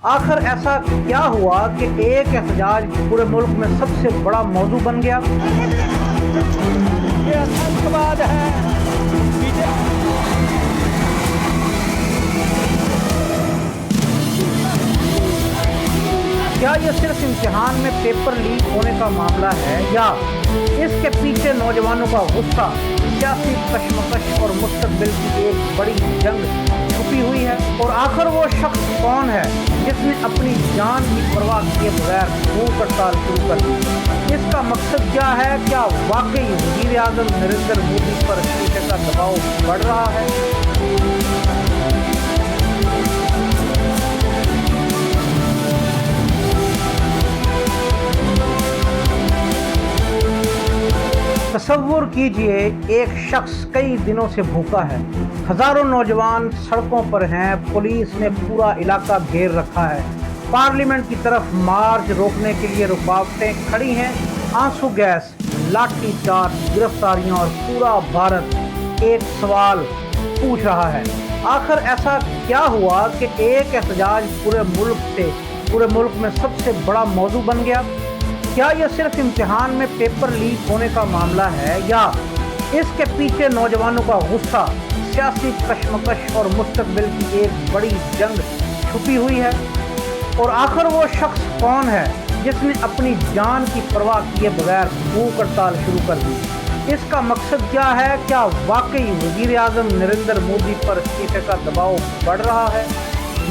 आखिर ऐसा क्या हुआ कि एक एहतजाज पूरे मुल्क में सबसे बड़ा मौजू बन गया? ये आतंकवाद है। क्या ये सिर्फ इम्तिहान में पेपर लीक होने का मामला है या इसके पीछे नौजवानों का गुस्सा, सियासी कशमकश और मुस्तकबिल की एक बड़ी जंग छुपी हुई है? और आखिर वो शख्स कौन है जिसने अपनी जान की परवाह किए बगैर भूख हड़ताल शुरू कर दी? इसका मकसद क्या है? क्या वाकई वज़ीर आज़म नरेंद्र मोदी पर शीशे का दबाव बढ़ रहा है? तसव्वुर कीजिए, एक शख्स कई दिनों से भूखा है, हजारों नौजवान सड़कों पर हैं, पुलिस ने पूरा इलाका घेर रखा है, पार्लियामेंट की तरफ मार्च रोकने के लिए रुकावटें खड़ी हैं, आंसू गैस, लाठी चार्ज, गिरफ्तारियां और पूरा भारत एक सवाल पूछ रहा है, आखिर ऐसा क्या हुआ कि एक एहतजाज पूरे मुल्क में सबसे बड़ा मौजू बन गया? क्या यह सिर्फ इम्तिहान में पेपर लीक होने का मामला है या इसके पीछे नौजवानों का गुस्सा, सियासी कशमकश और मुस्तकबिल की एक बड़ी जंग छुपी हुई है? और आखिर वो शख्स कौन है जिसने अपनी जान की परवाह किए बगैर भूख हड़ताल शुरू कर दी? इसका मकसद क्या है? क्या वाकई वज़ीर आज़म नरेंद्र मोदी पर शीशे का दबाव बढ़ रहा है?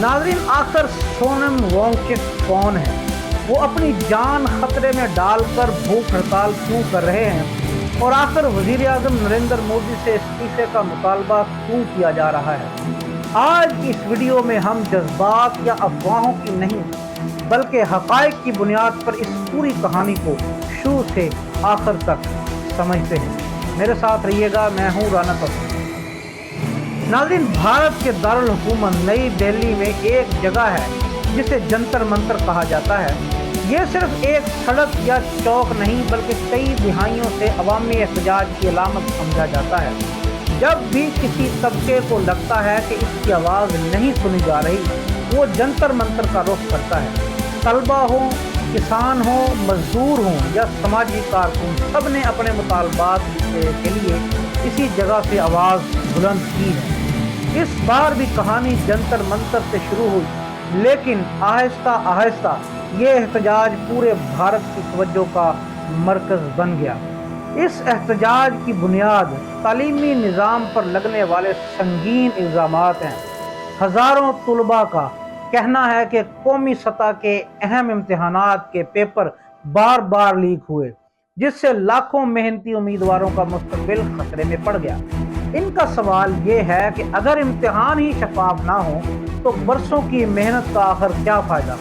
नाज़रीन, आखिर सोनम वांगचुक कौन है? वो अपनी जान खतरे में डालकर भूख हड़ताल क्यों कर रहे हैं? और आखिर वज़ीर आज़म नरेंद्र मोदी से इस्तीफे का मुतालबा क्यों किया जा रहा है? आज की इस वीडियो में हम जज्बात या अफवाहों की नहीं बल्कि हक़ाइक़ की बुनियाद पर इस पूरी कहानी को शुरू से आखिर तक समझते हैं। मेरे साथ रहिएगा, मैं हूँ राना तस्वीर। नाज़रीन, भारत के दारुल हुकूमत नई दिल्ली में एक जगह है जिसे जंतर मंतर कहा जाता है। ये सिर्फ एक सड़क या चौक नहीं बल्कि कई दिहाइयों से अवामी एहतजाज की अलामत समझा जाता है। जब भी किसी तबके को लगता है कि इसकी आवाज़ नहीं सुनी जा रही, वो जंतर मंतर का रुख करता है। तलबा हो, किसान हो, मजदूर हो या समाजी कारकुन, सब ने अपने मुतालबात के लिए इसी जगह से आवाज़ बुलंद की है। इस बार भी कहानी जंतर मंतर से शुरू हुई, लेकिन आहिस्ता आहिस्ता ये एहतजाज पूरे भारत की तवज्जो का मरकज़ बन गया। इस एहतजाज की बुनियाद तालीमी निज़ाम पर लगने वाले संगीन इल्ज़ामात हैं। हज़ारों तुलबा का कहना है कि कौमी सतह के अहम इम्तिहानात के पेपर बार बार लीक हुए, जिससे लाखों मेहनती उम्मीदवारों का मुस्तकबिल खतरे में पड़ गया। इनका सवाल ये है कि अगर इम्तिहान ही शफाफ ना हो तो बरसों की मेहनत का आखिर क्या फ़ायदा?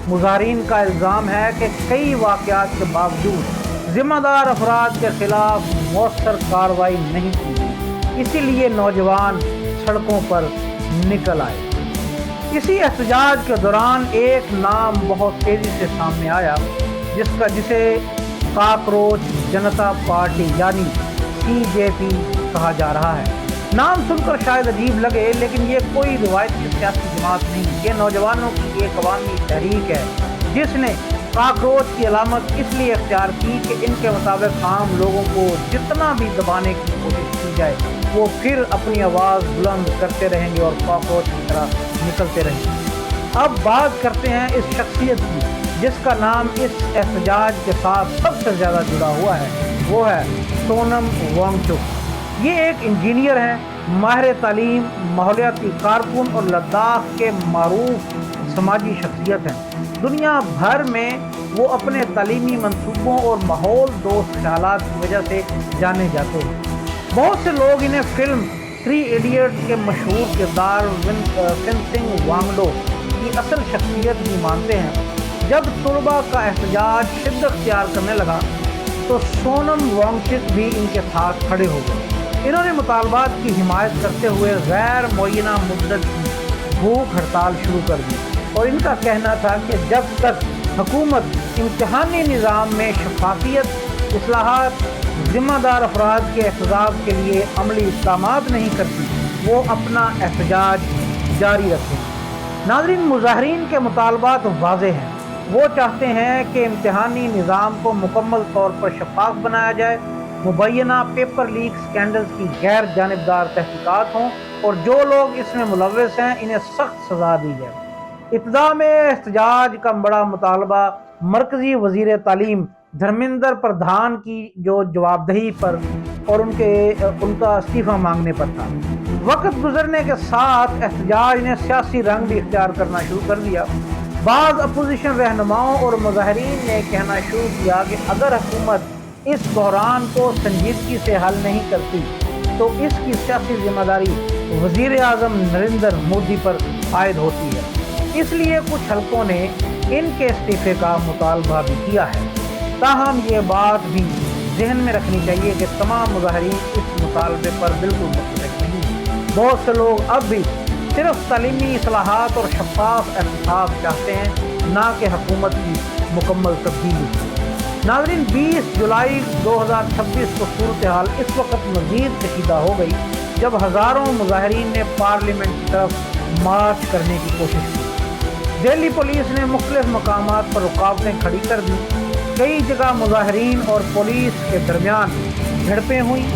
मुज़ाहिरीन का इल्ज़ाम है कि कई वाक़यात के बावजूद ज़िम्मेदार अफराद के ख़िलाफ़ मौसर कार्रवाई नहीं की, इसीलिए नौजवान सड़कों पर निकल आए। इसी एहतजाज के दौरान एक नाम बहुत तेज़ी से सामने आया जिसे काकरोच जनता पार्टी यानी CJP कहा जा रहा है। नाम सुनकर शायद अजीब लगे, लेकिन ये कोई रिवायती सियासी जमात नहीं, ये नौजवानों की एक अवामी तहरीक है जिसने काकरोच की अलामत इसलिए इख्तियार की कि इनके मुताबिक आम लोगों को जितना भी दबाने की कोशिश की जाए वो फिर अपनी आवाज़ बुलंद करते रहेंगे और काकरोच की तरह निकलते रहेंगे। अब बात करते हैं इस शख्सियत की जिसका नाम इस एहतजाज के साथ सबसे ज़्यादा जुड़ा हुआ है, वो है सोनम वांगचुक। ये एक इंजीनियर हैं, माहिर तालीम, माहौलियाती कारकुन और लद्दाख के मारूफ समाजी शख्सियत हैं। दुनिया भर में वो अपने तालीमी मंसूबों और माहौल दोस्त ख्यालात की वजह से जाने जाते हैं। बहुत से लोग इन्हें फिल्म 3 इडियट्स के मशहूर किरदार विंसेंट वांगडो की असल शख्सियत भी मानते हैं। जब तुलबा का एहतजाज शिद्दत अख्तियार करने लगा तो सोनम वांगचुक भी इनके साथ खड़े हो गए। इन्होंने मुतालबात की हिमायत करते हुए गैर मुअय्यना मुद्दत की भूख हड़ताल शुरू कर दी और इनका कहना था कि जब तक हुकूमत इम्तिहानी निज़ाम में शफाफियत, इस्लाहात, ज़िम्मेदार अफराद के एहतजाज के लिए अमली इक़दामात नहीं करती, वो अपना एहतजाज जारी रखें। ناظرین، مظاہرین کے مطالبات واضح ہیں۔ وہ چاہتے ہیں کہ امتحانی نظام کو مکمل طور پر شفاف بنایا جائے، مبینہ پیپر لیک سکینڈلز کی غیر جانبدار تحقیقات ہوں اور جو لوگ اس میں ملوث ہیں انہیں سخت سزا دی جائے۔ ابتدا میں احتجاج کا بڑا مطالبہ مرکزی وزیر تعلیم دھرمیندر پردھان کی جو جواب دہی پر اور ان کا استعفیٰ مانگنے پر تھا۔ وقت گزرنے کے ساتھ احتجاج نے سیاسی رنگ بھی اختیار کرنا شروع کر دیا۔ بعض اپوزیشن رہنماؤں اور مظاہرین نے کہنا شروع کیا کہ اگر حکومت اس بحران کو سنجیدگی سے حل نہیں کرتی تو اس کی سیاسی ذمہ داری وزیر اعظم نریندر مودی پر عائد ہوتی ہے۔ اس لیے کچھ حلقوں نے ان کے استعفے کا مطالبہ بھی کیا ہے۔ تاہم یہ بات بھی ذہن میں رکھنی چاہیے کہ تمام مظاہرین اس مطالبے پر بالکل متفق نہیں۔ بہت سے لوگ اب بھی صرف تعلیمی اصلاحات اور شفاف احتساب چاہتے ہیں، نہ کہ حکومت کی مکمل تبدیلی۔ ناظرین، 20 جولائی 2026 کو صورتحال اس وقت مزید کشیدہ ہو گئی جب ہزاروں مظاہرین نے پارلیمنٹ کی طرف مارچ کرنے کی کوشش کی۔ دہلی پولیس نے مختلف مقامات پر رکاوٹیں کھڑی کر دی۔ کئی جگہ مظاہرین اور پولیس کے درمیان جھڑپیں ہوئیں،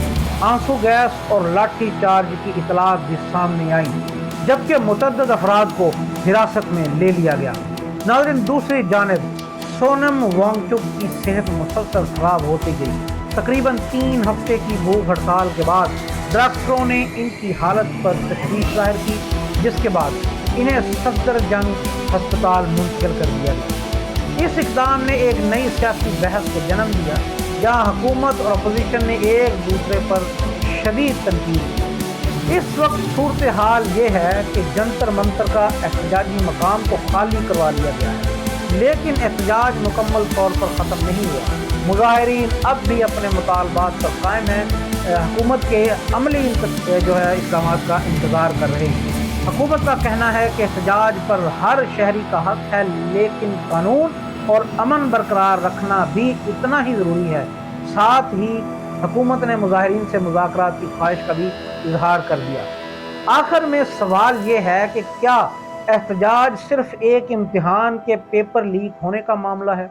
آنسو گیس اور لاٹھی چارج کی اطلاعات بھی سامنے آئیں، جبکہ متعدد افراد کو حراست میں لے لیا گیا۔ ناظرین، دوسری جانب سونم وانگ چک کی صحت مسلسل خراب ہوتی گئی۔ تقریباً 3 ہفتے کی بھوک ہڑتال کے بعد ڈاکٹروں نے ان کی حالت پر تشویش ظاہر کی، جس کے بعد انہیں صدر جنگ ہسپتال منتقل کر دیا گیا۔ اس اقدام نے ایک نئی سیاسی بحث کو جنم دیا، جہاں حکومت اور اپوزیشن نے ایک دوسرے پر شدید تنقید کی۔ اس وقت صورتحال یہ ہے کہ جنتر منتر کا احتجاجی مقام کو خالی کروا لیا گیا ہے، لیکن احتجاج مکمل طور پر ختم نہیں ہوا۔ مظاہرین اب بھی اپنے مطالبات پر قائم ہیں، حکومت کے عملی اقدامات کا انتظار کر رہے ہیں۔ حکومت کا کہنا ہے کہ احتجاج پر ہر شہری کا حق ہے، لیکن قانون اور امن برقرار رکھنا بھی اتنا ہی ضروری ہے۔ ساتھ ہی حکومت نے مظاہرین سے مذاکرات کی خواہش کا بھی اظہار کر دیا۔ آخر میں سوال یہ ہے کہ کیا احتجاج صرف ایک امتحان کے پیپر لیک ہونے کا معاملہ ہے،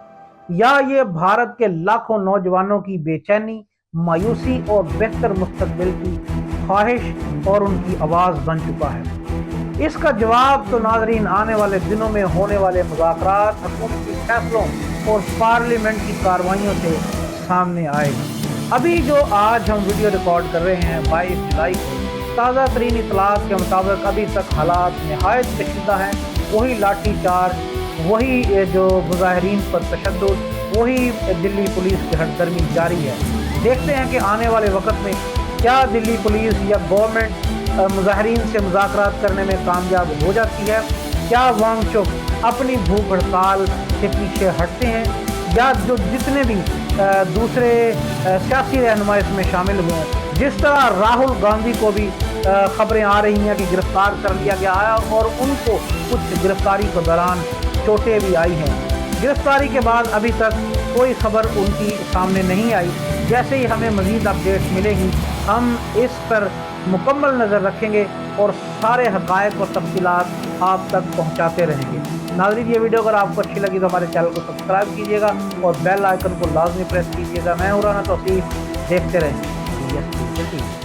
یا یہ بھارت کے لاکھوں نوجوانوں کی بے چینی، مایوسی اور بہتر مستقبل کی خواہش اور ان کی آواز بن چکا ہے؟ اس کا جواب تو ناظرین آنے والے دنوں میں ہونے والے مذاکرات، حکومتی فیصلوں اور پارلیمنٹ کی کارروائیوں سے سامنے آئے گا۔ ابھی جو آج ہم ویڈیو ریکارڈ کر رہے ہیں 22 جولائی کو، تازہ ترین اطلاعات کے مطابق ابھی تک حالات نہایت کشیدہ ہیں۔ وہی لاٹھی چارج، وہی جو مظاہرین پر تشدد، وہی دلی پولیس کی ہٹ درمی جاری ہے۔ دیکھتے ہیں کہ آنے والے وقت میں کیا دلی پولیس یا گورنمنٹ مظاہرین سے مذاکرات کرنے میں کامیاب ہو جاتی ہے؟ کیا وانگ چک اپنی بھوک ہڑتال سے پیچھے ہٹتے ہیں، یا جو جتنے بھی دوسرے سیاسی رہنما اس میں شامل ہوئے ہیں؟ جس طرح راہل گاندھی کو بھی خبریں آ رہی ہیں کہ گرفتار کر لیا گیا ہے اور ان کو کچھ گرفتاری کے دوران چوٹیں بھی آئی ہیں۔ گرفتاری کے بعد ابھی تک کوئی خبر ان کی سامنے نہیں آئی۔ جیسے ہی ہمیں مزید اپڈیٹس ملے گی ہم اس پر مکمل نظر رکھیں گے اور سارے حقائق اور تفصیلات آپ تک پہنچاتے رہیں گے۔ ناظرین، یہ ویڈیو اگر آپ کو اچھی لگی تو ہمارے چینل کو سبسکرائب کیجیے گا اور بیل آئیکن کو لازمی پریس کیجیے گا۔ میں ہوں رانا توصیف، دیکھتے رہیں۔